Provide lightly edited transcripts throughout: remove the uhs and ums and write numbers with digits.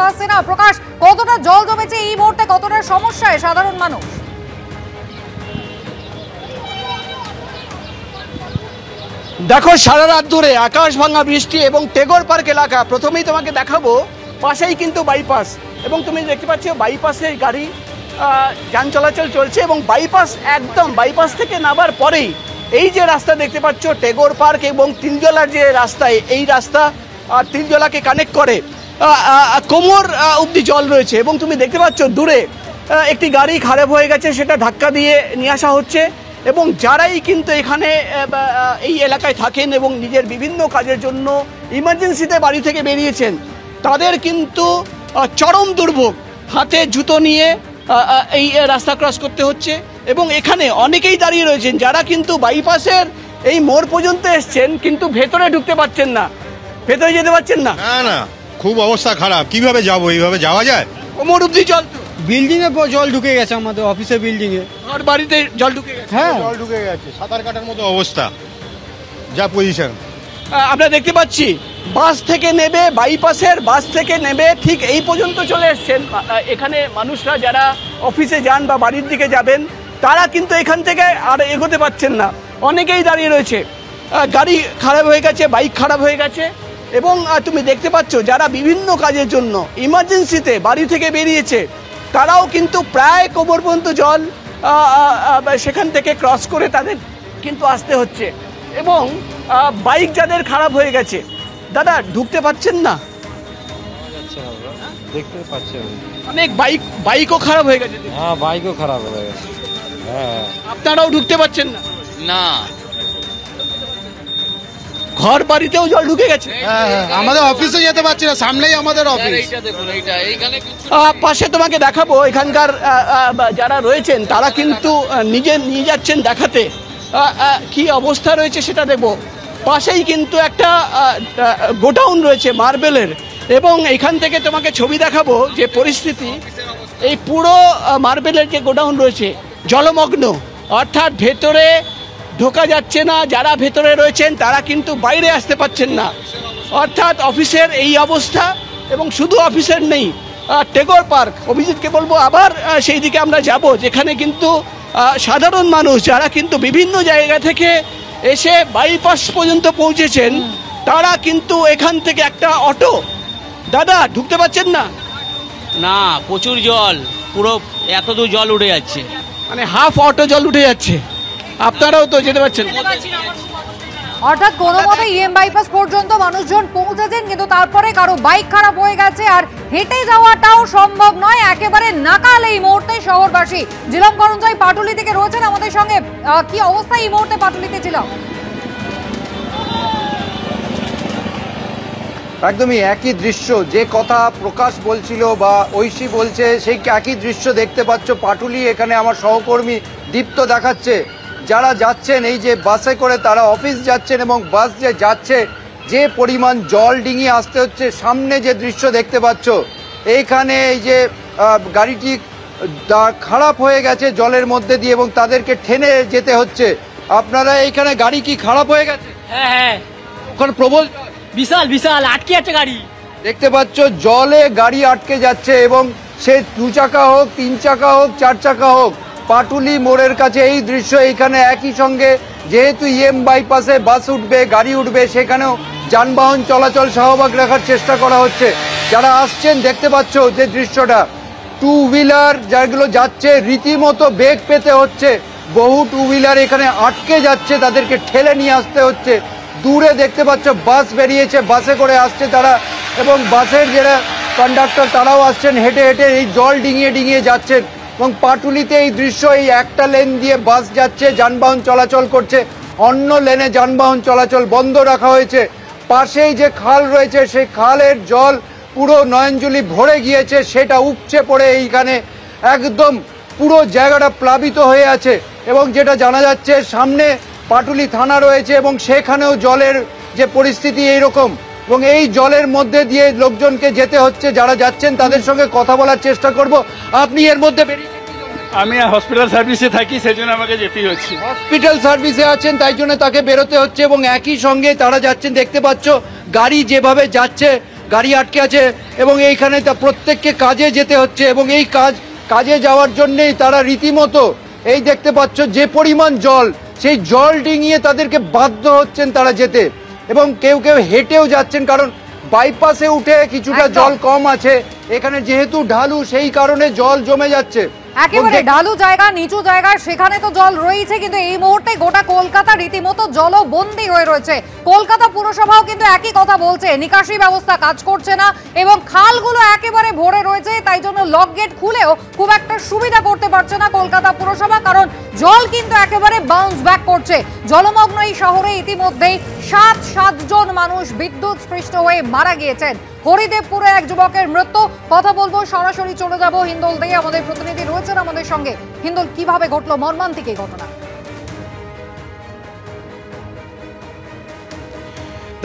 প্রকাশ সিনহা। প্রকাশ, কতটা জল জমেছে এই মুহূর্তে, কতটা সমস্যায় সাধারণ মানুষ? দেখো, সারা রাত ধরে আকাশ ভাঙা বৃষ্টি এবং টেগোর পার্ক এলাকা। প্রথমেই তোমাকে দেখাবো, পাশেই কিন্তু বাইপাস, এবং তুমি দেখতে পাচ্ছ বাইপাসে গাড়ি যান চলাচল চলছে, এবং বাইপাস একদম বাইপাস থেকে নামার পরেই এই যে রাস্তা দেখতে পাচ্ছ টেগোর পার্ক এবং তিলজলার যে রাস্তায়, এই রাস্তা তিলজলাকে কানেক্ট করে, কোমর অবধি জল রয়েছে। এবং তুমি দেখতে পাচ্ছ দূরে একটি গাড়ি খারাপ হয়ে গেছে, সেটা ধাক্কা দিয়ে নিয়ে আসা হচ্ছে। এবং যারাই কিন্তু এখানে এই এলাকায় থাকেন এবং নিজের বিভিন্ন কাজের জন্য ইমার্জেন্সিতে বাড়ি থেকে বেরিয়েছেন, তাদের কিন্তু চরম দুর্ভোগ, হাতে জুতো নিয়ে এই রাস্তা ক্রস করতে হচ্ছে। এবং এখানে অনেকেই দাঁড়িয়ে রয়েছেন যারা কিন্তু বাইপাসের এই মোড় পর্যন্ত এসছেন, কিন্তু ভেতরে ঢুকতে পারছেন না, ভেতরে যেতে পারছেন না। না, খুব অবস্থা খারাপ, কিভাবে যাবো? এইভাবে যাওয়া যায়? কোমর অবধি জল, বিল্ডিং এ জল ঢুকে গেছে, আমাদের অফিসের বিল্ডিং এ, আর বাড়িতে জল ঢুকে গেছে। হ্যাঁ, জল ঢুকে গেছে, সাঁতার কাটার মতো অবস্থা, যা পজিশন আমরা দেখতে পাচ্ছি। বাস থেকে নেবে, বাইপাসের বাস থেকে নেবে ঠিক এই পর্যন্ত চলে এসছেন। এখানে মানুষরা যারা অফিসে যান বা বাড়ির দিকে যাবেন, তারা কিন্তু এখান থেকে আর এগোতে পারছেন না, অনেকেই দাঁড়িয়ে রয়েছে। গাড়ি খারাপ হয়ে গেছে, বাইক খারাপ হয়ে গেছে। এবং তুমি দেখতে পাচ্ছ যারা বিভিন্ন কাজের জন্য ইমার্জেন্সিতে বাড়ি থেকে বেরিয়েছে, তারাও কিন্তু প্রায় কোমর পর্যন্ত জল, সেখান থেকে ক্রস করে তাদের কিন্তু আসতে হচ্ছে। এবং বাইক যাদের খারাপ হয়ে গেছে, দাদা ঢুকতে পারছেন না, দেখতে পাচ্ছেন অনেক বাইকও খারাপ হয়ে গেছে। হ্যাঁ, বাইকও খারাপ হয়ে গেছে। হ্যাঁ, আপনারাও ঢুকতে পারছেন না? না, ঘর বাড়িতেও জল ঢুকে গেছে। আমাদের অফিসে যেতে পারছি না, সামনেই আমাদের অফিস। এইটা দেখুন, এইটা এইখানে কিছু পাশে তোমাকে দেখাবো, এখানকার যারা রয়েছেন তারা কিন্তু নিজে নিয়ে যাচ্ছেন দেখাতে কি অবস্থা রয়েছে সেটা দেখবো। পাশেই কিন্তু একটা গোডাউন রয়েছে মার্বেলের, এবং এখান থেকে তোমাকে ছবি দেখাবো যে পরিস্থিতি। এই পুরো মার্বেলের যে গোডাউন রয়েছে জলমগ্ন, অর্থাৎ ভেতরে ঢোকা যাচ্ছে না, যারা ভেতরে রয়েছেন তারা কিন্তু বাইরে আসতে পারছেন না, অর্থাৎ অফিসের এই অবস্থা। এবং শুধু অফিসের নেই, টেগোর পার্ক, অভিজিৎকে বলবো আবার সেই দিকে আমরা যাব, যেখানে কিন্তু সাধারণ মানুষ যারা কিন্তু বিভিন্ন জায়গা থেকে এসে বাইপাস পর্যন্ত পৌঁছেছেন, তারা কিন্তু এখান থেকে একটা অটো, দাদা ঢুকতে পারছেন না? না, প্রচুর জল, পুরো এত দূর জল উঠে যাচ্ছে, মানে হাফ অটো জল উঠে যাচ্ছে। আপনারাও তো যেতে পারছেন? অর্থাৎ কোনো মতে ইএম বাইপাস পর্যন্ত মানুষজন পৌঁছেছেন, কিন্তু তারপরে কারো বাইক খারাপ হয়ে গেছে, আর হেঁটে যাওয়াটাও সম্ভব নয়, একেবারে নাকাল এই মুহূর্তে শহরবাসী। জিলাম করঞ্জয় পাটুলি থেকে রয়েছেন আমাদের সঙ্গে, কি অবস্থা এই মুহূর্তে পাটুলিতে ছিলাম? একদমই একই দৃশ্য, যে কথা প্রকাশ বলছিল বা ঐশী বলছে, সেই একই দৃশ্য দেখতে পাচ্ছ পাটুলি। এখানে আমার সহকর্মী দীপ্ত দেখাচ্ছে, যারা যাচ্ছেন এই যে বাসে করে তারা অফিস যাচ্ছেন, এবং বাস যে যাচ্ছে যে পরিমাণ জল ডিঙিয়ে আসতে হচ্ছে। সামনে যে দৃশ্য দেখতে পাচ্ছ, এইখানে এই যে গাড়িটি খারাপ হয়ে গেছে জলের মধ্যে দিয়ে, এবং তাদেরকে ঠেনে যেতে হচ্ছে। আপনারা এইখানে গাড়ি কি খারাপ হয়ে গেছে? হ্যাঁ, ওখানে প্রবল বিশাল আটকে আছে গাড়ি, দেখতে পাচ্ছ জলে গাড়ি আটকে যাচ্ছে, এবং সে 2 চাকা হোক, 3 চাকা হোক, 4 চাকা হোক। পাটুলি মোড়ের কাছে এই দৃশ্য। এইখানে একই সঙ্গে যেহেতু ইএম বাইপাসে বাস উঠবে, গাড়ি উঠবে, সেখানেও যানবাহন চলাচল স্বাভাবিক রাখার চেষ্টা করা হচ্ছে। যারা আসছেন দেখতে পাচ্ছ যে দৃশ্যটা, 2 হুইলার যেগুলো যাচ্ছে রীতিমতো বেগ পেতে হচ্ছে, বহু 2 হুইলার এখানে আটকে যাচ্ছে, তাদেরকে ঠেলে নিয়ে আসতে হচ্ছে। দূরে দেখতে পাচ্ছ বাস বেরিয়েছে, বাসে করে আসছে তারা, এবং বাসের যারা কন্ডাক্টর তারাও আসছেন হেঁটে হেঁটে এই জল ডিঙিয়ে ডিঙিয়ে যাচ্ছেন। এবং পাটুলিতে এই দৃশ্য, এই একটা লেন দিয়ে বাস যাচ্ছে, যানবাহন চলাচল করছে, অন্য লেনে যানবাহন চলাচল বন্ধ রাখা হয়েছে। পাশেই যে খাল রয়েছে সেই খালের জল পুরো নয়নজলি ভরে গিয়েছে, সেটা উপচে পড়ে এইখানে একদম পুরো জায়গাটা প্লাবিত হয়ে আছে। এবং যেটা জানা যাচ্ছে সামনে পাটুলি থানা রয়েছে, এবং সেখানেও জলের যে পরিস্থিতি এইরকম, এবং এই জলের মধ্যে দিয়ে লোকজনকে যেতে হচ্ছে। যারা যাচ্ছেন তাদের সঙ্গে কথা বলার চেষ্টা করব। আপনি এর মধ্যে বেরিয়ে? আমি হসপিটাল সার্ভিসে থাকি, সেই জন্য আমাকে যেতেই হচ্ছে। হসপিটাল সার্ভিসে আছেন, তাই জন্য তাকে বেরোতে হচ্ছে। এবং একই সঙ্গে তারা যাচ্ছেন, দেখতে পাচ্ছ গাড়ি যেভাবে যাচ্ছে, গাড়ি আটকে আছে এবং এইখানে তা প্রত্যেককে কাজে যেতে হচ্ছে এবং এই কাজে যাওয়ার জন্যেই তারা রীতিমতো এই দেখতে পাচ্ছ যে পরিমাণ জল, সেই জল ডিঙিয়ে তাদেরকে বাধ্য হচ্ছেন তারা যেতে এবং কেউ কেউ হেঁটেও যাচ্ছেন, কারণ বাইপাসে উঠে কিছুটা জল কম আছে, এখানে যেহেতু ঢালু সেই কারণে জল জমে যাচ্ছে। একেবারে ঢালু জায়গা, নিচু জায়গা, সেখানে তো জল রয়েছে, কিন্তু এই মুহূর্তে গোটা কলকাতা রীতিমতো জলবন্দী হয়ে রয়েছে। কলকাতা পুরসভাও কিন্তু একই কথা বলছে, নিকাশি ব্যবস্থা কাজ করছে না এবং খালগুলো একেবারে ভরে রয়েছে, তাই জন্য লক গেট খুলেও খুব একটা সুবিধা করতে পারছে না কলকাতা পুরসভা, কারণ জল কিন্তু একেবারে বাউন্স ব্যাক করছে। জলমগ্ন এই শহরে ইতিমধ্যেই 7 জন মানুষ বিদ্যুৎ স্পৃষ্ট হয়ে মারা গিয়েছেন। হরিদেবপুরে এক যুবকের মৃত্যু। কথা বলবো, সরাসরি চলে যাব হিন্দোল দিয়ে, আমাদের প্রতিনিধি রয়েছেন আমাদের সঙ্গে। হিন্দোল, কিভাবে ঘটলো মর্মান্তিক এই ঘটনা?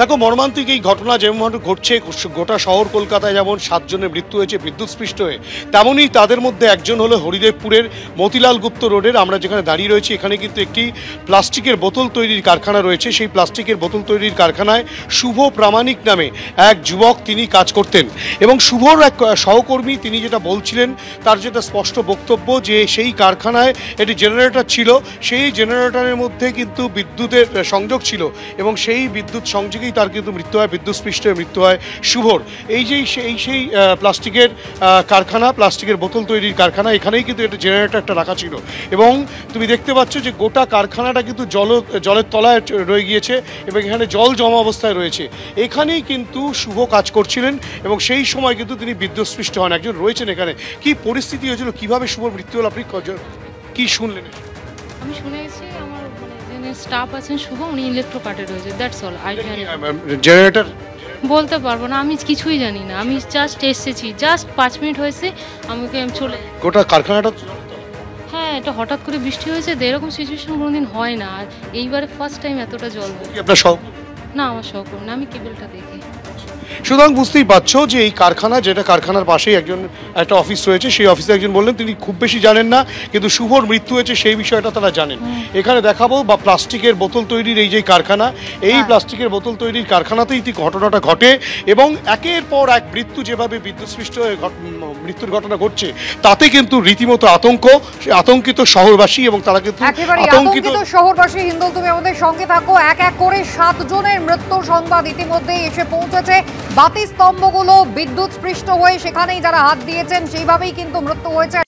দেখো, মর্মান্তিক এই ঘটনা যেমন ঘটছে গোটা শহর কলকাতায়, যেমন 7 জনের মৃত্যু হয়েছে বিদ্যুৎস্পৃষ্ট হয়ে, তেমনই তাদের মধ্যে একজন হলো হরিদেবপুরের মতিলাল গুপ্ত রোডের। আমরা যেখানে দাঁড়িয়ে রয়েছি এখানে কিন্তু একটি প্লাস্টিকের বোতল তৈরির কারখানা রয়েছে। সেই প্লাস্টিকের বোতল তৈরির কারখানায় শুভ প্রামাণিক নামে এক যুবক তিনি কাজ করতেন এবং শুভর এক সহকর্মী তিনি যেটা বলছিলেন, তার যেটা স্পষ্ট বক্তব্য যে সেই কারখানায় একটি জেনারেটর ছিল, সেই জেনারেটরের মধ্যে কিন্তু বিদ্যুতের সংযোগ ছিল এবং সেই বিদ্যুৎ সংযোগে তার কিন্তু মৃত্যু হয়, বিদ্যুৎস্পৃষ্ট হয়ে মৃত্যু হয় শুভর। সেই প্লাস্টিকের কারখানা, প্লাস্টিকের বোতল তৈরির কারখানা, এখানেই কিন্তু একটা জেনারেটরটা রাখা ছিল এবং তুমি দেখতে পাচ্ছ যে গোটা কারখানাটা কিন্তু জলের তলায় রয়ে গিয়েছে এবং এখানে জল জমা অবস্থায় রয়েছে। এখানেই কিন্তু শুভ কাজ করছিলেন এবং সেই সময় কিন্তু তিনি বিদ্যুৎস্পৃষ্ট হন। একজন রয়েছেন এখানে, কি পরিস্থিতি হয়েছিল, কিভাবে শুভর মৃত্যু হল, আপনি কি শুনলেন? আমি শুনেছি আমার যিনি স্টাফ আছেন শুভ, উনি ইলেকট্রো কাটে রয়েছে, দ্যাটস অল। আই জানি জেনারেটর বলতে পারবো না, আমি কিছুই জানি না। আমি জাস্ট এসেছি, জাস্ট 5 মিনিট হয়েছে, আমাকে চলে। গোটা কারখানাটা, হ্যাঁ, এটা হঠাৎ করে বৃষ্টি হয়েছে, এরকম সিচুয়েশন কোনোদিন হয় না, আর এইবারে ফার্স্ট টাইম এতটা জল হয়। আপনার সব না, আমার সহকর্মী না, আমি কেবলটা দেখি। সুতরাং বুঝতেই পারছো যে এই কারখানা, যেটা কারখানার পাশেই একটা অফিস রয়েছে, সেই অফিসে একজন বললেন তিনি খুব বেশি জানেন না, কিন্তু শুভর মৃত্যু হয়েছে সেই বিষয়টা তারা জানেন। এখানে দেখাবো বা প্লাস্টিকের বোতল তৈরির এই যে কারখানা, এই প্লাস্টিকের বোতল তৈরির কারখানাতেই ঘটনাটা ঘটে এবং একের পর এক মৃত্যু, যেভাবে বিদ্যুৎস্পৃষ্ট হয়ে মৃত্যুর ঘটনা ঘটছে, তাতে কিন্তু রীতিমতো আতঙ্কিত শহরবাসী এবং তারা কিন্তু আতঙ্কিত শহরবাসী। হিন্দোল, তুমি আমাদের সঙ্গে থাকো। এক করে 7 জনের মৃত্যুর সংবাদ ইতিমধ্যে এসে পৌঁছেছে। বাতি স্তম্ভগুলো বিদ্যুৎ স্পৃষ্ট হয়ে সেখানেই যারা হাত দিয়েছেন সেইভাবেই কিন্তু মৃত্যু হয়েছে।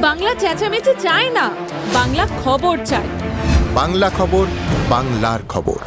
বাংলা চেঁচামেচি চায় না, বাংলা খবর চায়। বাংলা খবর, বাংলার খবর।